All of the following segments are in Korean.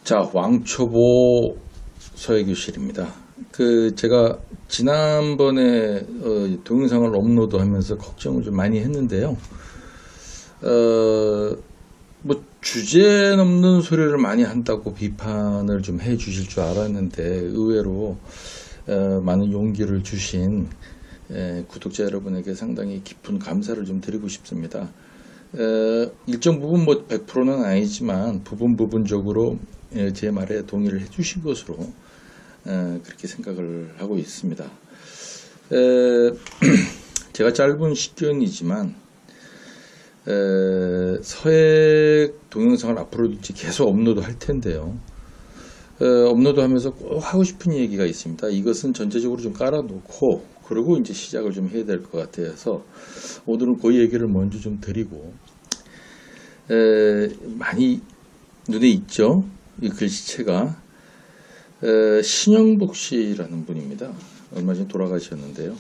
자, 왕초보 서예교실입니다. 제가 지난번에 동영상을 업로드하면서 걱정을 좀 많이 했는데요. 주제 넘는 소리를 많이 한다고 비판을 좀 해주실 줄 알았는데 의외로 많은 용기를 주신 구독자 여러분에게 상당히 깊은 감사를 좀 드리고 싶습니다. 일정 부분 100%는 아니지만 부분적으로 제 말에 동의를 해주신 것으로 그렇게 생각을 하고 있습니다. 제가 짧은 식견이지만 서예 동영상을 앞으로도 계속 업로드 할 텐데요. 업로드 하면서 꼭 하고 싶은 얘기가 있습니다. 이것은 전체적으로 좀 깔아놓고 그리고 이제 시작을 좀 해야 될 것 같아서 오늘은 그 얘기를 먼저 좀 드리고, 많이 눈에 있죠? 이 글씨체가 신영복 씨라는 분입니다. 얼마 전에 돌아가셨는데요.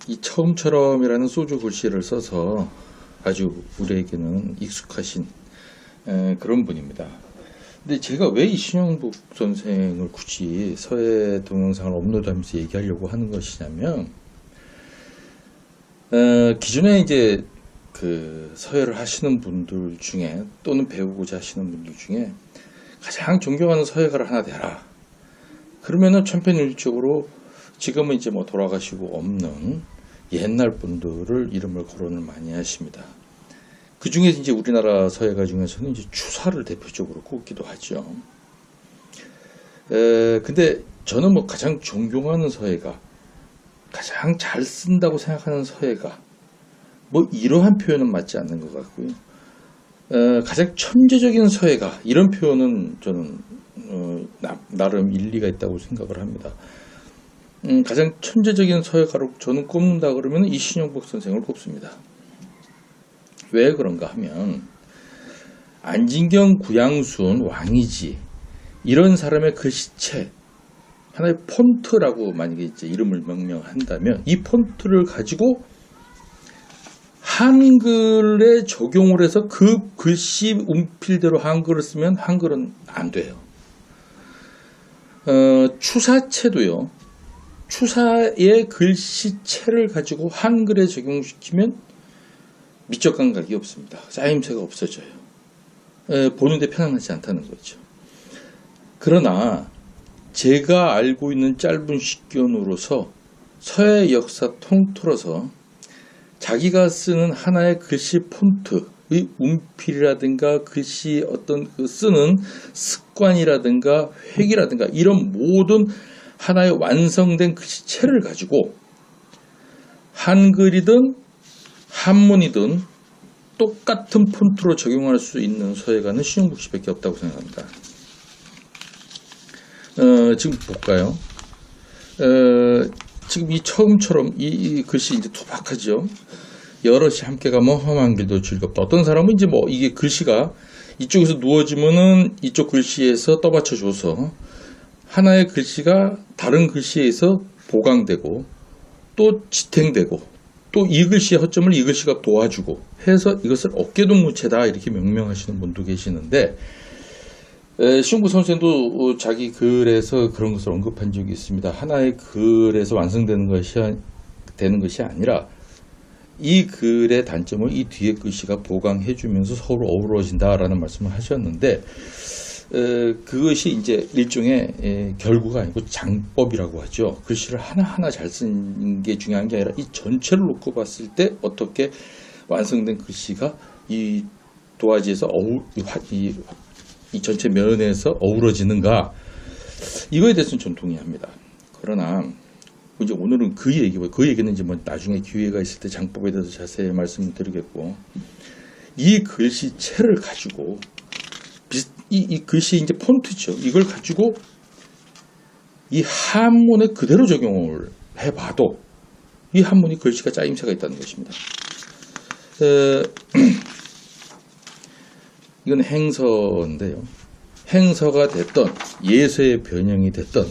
이 처음처럼이라는 소주 글씨를 써서 아주 우리에게는 익숙하신 그런 분입니다. 근데 제가 왜 이 신영복 선생을 굳이 서예 동영상을 업로드하면서 얘기하려고 하는 것이냐면, 기존에 이제 서예를 하시는 분들 중에 또는 배우고자 하시는 분들 중에 가장 존경하는 서예가를 하나 대라. 그러면은 천편일적으로 지금은 이제 돌아가시고 없는 옛날 분들을 이름을 거론을 많이 하십니다. 그 중에 이제 우리나라 서예가 중에서는 이제 추사를 대표적으로 꼽기도 하죠. 근데 저는 가장 존경하는 서예가, 가장 잘 쓴다고 생각하는 서예가, 이러한 표현은 맞지 않는 것 같고요. 가장 천재적인 서예가, 이런 표현은 저는 나름 일리가 있다고 생각을 합니다. 가장 천재적인 서예가로 저는 꼽는다 그러면 이신영복 선생을 꼽습니다. 왜 그런가 하면, 안진경, 구양순, 왕이지 이런 사람의 글씨체, 하나의 폰트라고 만약에 이제 이름을 명명한다면 이 폰트를 가지고 한글에 적용을 해서 그 글씨 운필대로 한글을 쓰면 한글은 안 돼요. 추사체도요. 추사의 글씨체를 가지고 한글에 적용시키면 미적 감각이 없습니다. 짜임새가 없어져요. 보는데 편안하지 않다는 거죠. 그러나 제가 알고 있는 짧은 식견으로서 서예 역사 통틀어서 자기가 쓰는 하나의 글씨 폰트의 운필이라든가 글씨 어떤 쓰는 습관이라든가 획이라든가 이런 모든 하나의 완성된 글씨체를 가지고 한글이든 한문이든 똑같은 폰트로 적용할 수 있는 서예가는 신영복 씨밖에 없다고 생각합니다. 지금 볼까요? 지금 이 처음처럼 이 글씨 이제 투박하죠. 여럿이 함께 가면 험한 길도 즐겁다. 어떤 사람은 이제 이게 글씨가 이쪽에서 누워지면은 이쪽 글씨에서 떠받쳐줘서 하나의 글씨가 다른 글씨에 의해서 보강되고 또 지탱되고 또 이 글씨의 허점을 이 글씨가 도와주고 해서 이것을 어깨동무체다 이렇게 명명하시는 분도 계시는데, 신영복 선생도 자기 글에서 그런 것을 언급한 적이 있습니다. 하나의 글에서 완성되는 것이 아니라 이 글의 단점을 이 뒤에 글씨가 보강해주면서 서로 어우러진다라는 말씀을 하셨는데, 그것이 이제 일종의 결구가 아니고 장법이라고 하죠. 글씨를 하나하나 잘 쓴 게 중요한 게 아니라 이 전체를 놓고 봤을 때 어떻게 완성된 글씨가 이 도화지에서 이 전체 면에서 어우러지는가, 이거에 대해서는 전 동의합니다. 그러나 이제 오늘은 그 얘기는 이제 나중에 기회가 있을 때 장법에 대해서 자세히 말씀드리겠고, 이 글씨체를 가지고 이 글씨 이제 폰트죠. 이걸 가지고 이 한문에 그대로 적용을 해봐도 이 한문이 글씨가 짜임새가 있다는 것입니다. 이건 행서인데요. 행서가 됐던 예서의 변형이 됐던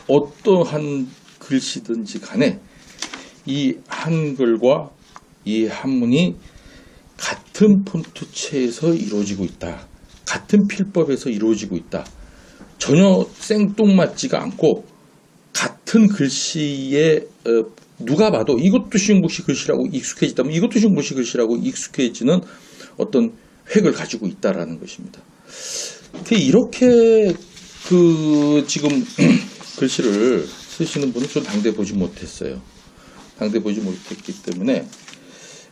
어떠한 글씨든지 간에 이 한글과 이 한문이 같은 폰트체에서 이루어지고 있다. 같은 필법에서 이루어지고 있다. 전혀 생뚱맞지가 않고 같은 글씨에 누가 봐도 이것도 시흥복시 글씨라고 익숙해지다면 이것도 시흥복시 글씨라고 익숙해지는 어떤 획을 가지고 있다라는 것입니다. 이렇게 지금 글씨를 쓰시는 분은 좀 당대 보지 못했어요. 당대 보지 못했기 때문에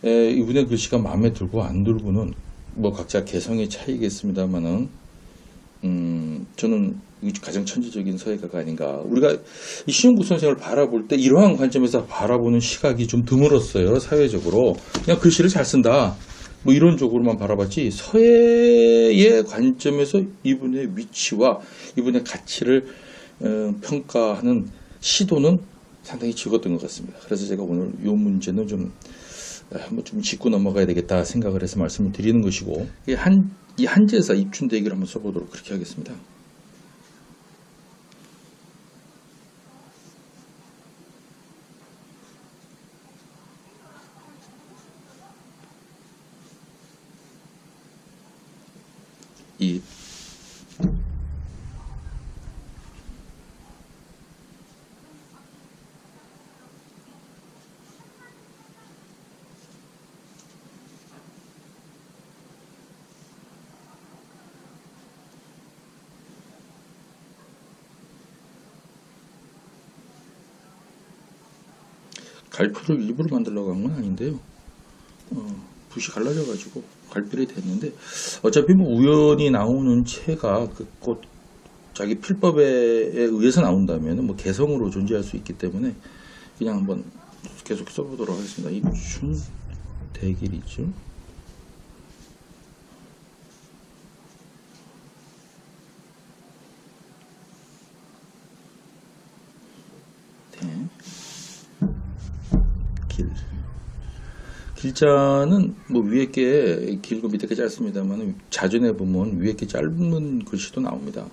이분의 글씨가 마음에 들고 안 들고는 뭐 각자 개성의 차이겠습니다만은 저는 가장 천재적인 서예가가 아닌가. 우리가 이 시흥복 선생을 바라볼 때 이러한 관점에서 바라보는 시각이 좀 드물었어요. 사회적으로 그냥 글씨를 잘 쓴다 뭐 이런 쪽으로만 바라봤지, 서예의 관점에서 이분의 위치와 이분의 가치를 평가하는 시도는 상당히 적었던 것 같습니다. 그래서 제가 오늘 이 문제는 한번 좀 짚고 넘어가야 되겠다 생각을 해서 말씀을 드리는 것이고, 이 한제사 입춘대기를 한번 써보도록 그렇게 하겠습니다. 이 갈피를 일부러 만들려고 한 건 아닌데요. 붓이 갈라져가지고 갈피를 됐는데, 어차피 뭐 우연히 나오는 채가 곧 자기 필법에 의해서 나온다면 뭐 개성으로 존재할 수 있기 때문에 그냥 한번 계속 써보도록 하겠습니다. 입춘 대길이죠. 길자는 뭐 위에 게 길고 밑에 게 짧습니다만 자전에 보면 위에 게 짧은 글씨도 나옵니다.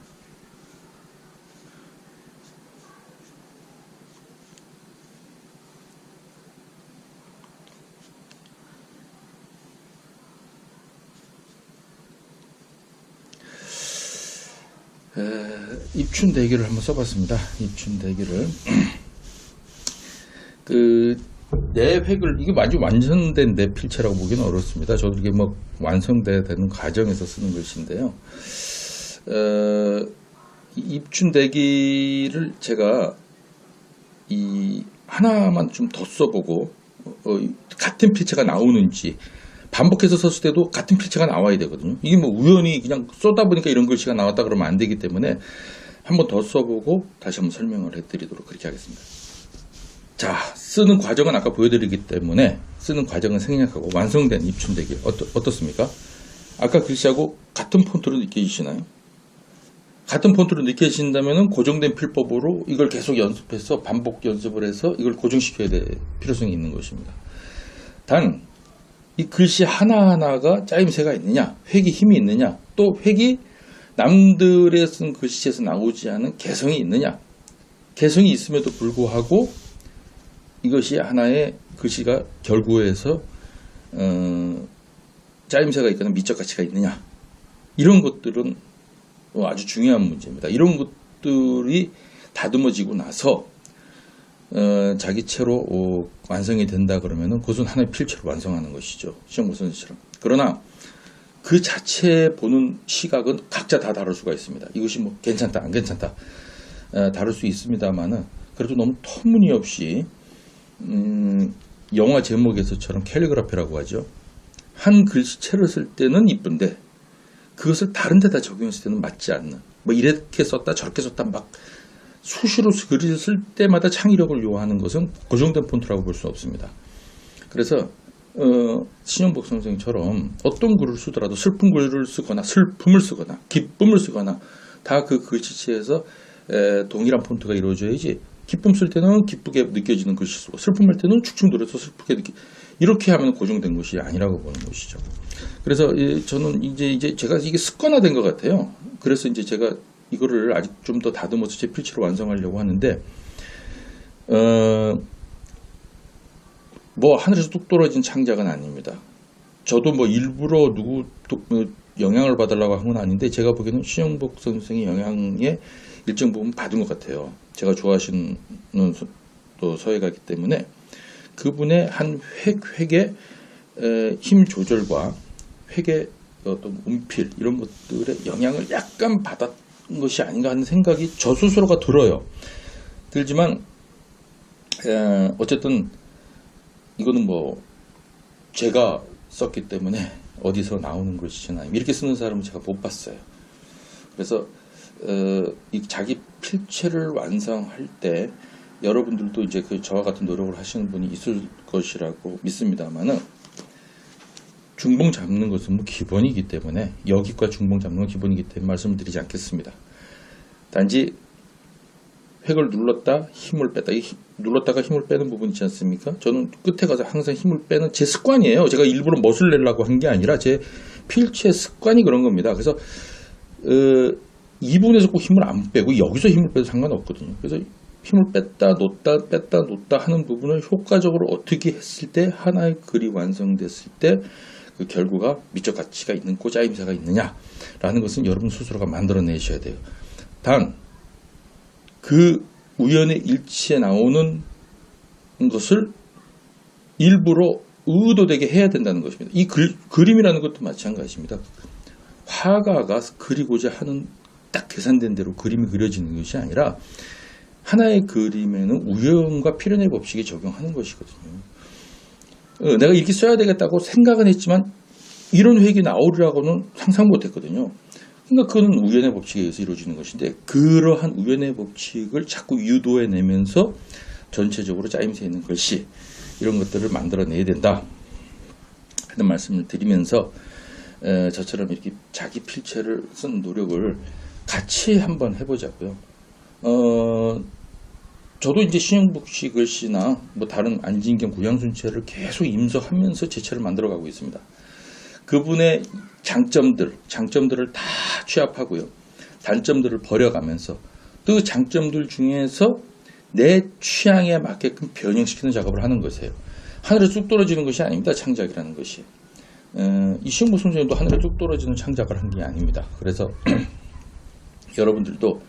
입춘대기를 한번 써봤습니다. 입춘대기를 내 획을, 이게 아주 완성된 내 필체라고 보기는 어렵습니다. 저도 이게 뭐 완성돼야 되는 과정에서 쓰는 글씨인데요. 입춘대기를 제가 하나만 좀 더 써보고 같은 필체가 나오는지, 반복해서 썼을 때도 같은 필체가 나와야 되거든요. 이게 뭐 우연히 그냥 쏘다 보니까 이런 글씨가 나왔다 그러면 안 되기 때문에 한번 더 써보고 다시 한번 설명을 해드리도록 그렇게 하겠습니다. 자, 쓰는 과정은 아까 보여드리기 때문에 쓰는 과정은 생략하고 완성된 입춘대기 어떻습니까? 아까 글씨하고 같은 폰트로 느껴지시나요? 같은 폰트로 느껴지신다면 고정된 필법으로 이걸 계속 연습해서 반복 연습을 해서 이걸 고정시켜야 될 필요성이 있는 것입니다. 단, 이 글씨 하나하나가 짜임새가 있느냐, 획이 힘이 있느냐, 또 획이 남들의 쓴 글씨에서 나오지 않은 개성이 있느냐. 개성이 있음에도 불구하고 이것이 하나의 글씨가 결구해서 짜임새가 있거나 미적 가치가 있느냐, 이런 것들은 아주 중요한 문제입니다. 이런 것들이 다듬어지고 나서 자기체로 완성이 된다 그러면은 그것은 하나의 필체로 완성하는 것이죠. 시험고 선생처럼. 그러나 그 자체 보는 시각은 각자 다 다를 수가 있습니다. 이것이 뭐 괜찮다 안 괜찮다 다를 수 있습니다만은, 그래도 너무 터무니없이 영화 제목에서처럼 캘리그라피라고 하죠. 한 글씨체를 쓸 때는 이쁜데 그것을 다른 데다 적용했을 때는 맞지 않는, 뭐 이렇게 썼다 저렇게 썼다 막 수시로 글을 쓸 때마다 창의력을 요하는 것은 고정된 폰트라고 볼 수 없습니다. 그래서 신영복 선생처럼 어떤 글을 쓰더라도 슬픈 글을 쓰거나 슬픔을 쓰거나 기쁨을 쓰거나 다 그 글씨체에서 동일한 폰트가 이루어져야지, 기쁨 쓸 때는 기쁘게 느껴지는 글씨 쓰고 슬픔 할 때는 축축노려서 슬프게 이렇게 하면 고정된 것이 아니라고 보는 것이죠. 그래서 저는 이제 제가 이게 습관화된 것 같아요. 그래서 이제 제가 이거를 아직 좀 더 다듬어서 제 필체로 완성하려고 하는데, 뭐 하늘에서 뚝 떨어진 창작은 아닙니다. 저도 뭐 일부러 영향을 받으려고 한 건 아닌데 제가 보기에는 신영복 선생의 영향에 일정 부분 받은 것 같아요. 제가 좋아하시는 또 서예가이기 때문에 그분의 한 획의 힘 조절과 획의 어떤 운필 이런 것들의 영향을 약간 받았던 것이 아닌가 하는 생각이 저 스스로가 들어요. 들지만 어쨌든 이거는 뭐 제가 썼기 때문에 어디서 나오는 것이잖아요. 이렇게 쓰는 사람은 제가 못 봤어요. 그래서 이 자기 필체를 완성할 때 여러분들도 이제 그 저와 같은 노력을 하시는 분이 있을 것이라고 믿습니다만은 중봉 잡는 것은 뭐 기본이기 때문에 여기과 중봉 잡는 건 기본이기 때문에 말씀을 드리지 않겠습니다. 단지 획을 눌렀다 힘을 뺐다 눌렀다가 힘을 빼는 부분 있지 않습니까? 저는 끝에 가서 항상 힘을 빼는 제 습관이에요. 제가 일부러 멋을 내려고 한 게 아니라 제 필체 습관이 그런 겁니다. 그래서 이 부분에서 꼭 힘을 안 빼고 여기서 힘을 빼도 상관없거든요. 그래서 힘을 뺐다 놓다 하는 부분을 효과적으로 어떻게 했을 때 하나의 글이 완성됐을 때 그 결과가 미적 가치가 있는 꼬자임새가 있느냐라는 것은 여러분 스스로가 만들어내셔야 돼요. 단 그 우연의 일치에 나오는 것을 일부러 의도되게 해야 된다는 것입니다. 이 그림이라는 것도 마찬가지입니다. 화가가 그리고자 하는 딱 계산된 대로 그림이 그려지는 것이 아니라 하나의 그림에는 우연과 필연의 법칙이 적용하는 것이거든요. 내가 이렇게 써야 되겠다고 생각은 했지만 이런 획이 나오리라고는 상상 못했거든요. 그러니까 그거는 우연의 법칙에 의해서 이루어지는 것인데 그러한 우연의 법칙을 자꾸 유도해내면서 전체적으로 짜임새 있는 글씨 이런 것들을 만들어내야 된다 하는 말씀을 드리면서 저처럼 이렇게 자기 필체를 쓴 노력을 같이 한번 해보자고요. 저도 이제 신영복 씨 글씨나 뭐 다른 안진경, 구양순체를 계속 임서하면서 제 책을 만들어가고 있습니다. 그분의 장점들을 다 취합하고요. 단점들을 버려가면서 또 장점들 중에서 내 취향에 맞게끔 변형시키는 작업을 하는 것이에요. 하늘에 쑥 떨어지는 것이 아닙니다. 창작이라는 것이. 이 신영복 선생님도 하늘에 쑥 떨어지는 창작을 한 게 아닙니다. 그래서 여러분들도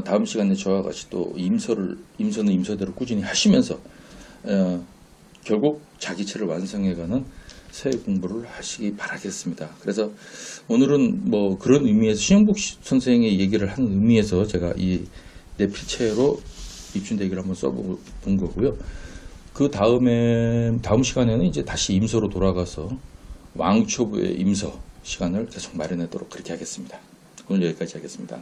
다음 시간에 저와 같이 또 임서는 임서대로 꾸준히 하시면서 결국 자기 책을 완성해가는 서예 공부를 하시기 바라겠습니다. 그래서 오늘은 뭐 그런 의미에서 신영복 선생의 얘기를 하는 의미에서 제가 이 내 필체로 입춘대기를 한번 써본 거고요. 그 다음 시간에는 이제 다시 임서로 돌아가서 왕초부의 임서 시간을 계속 마련하도록 그렇게 하겠습니다. 오늘 여기까지 하겠습니다.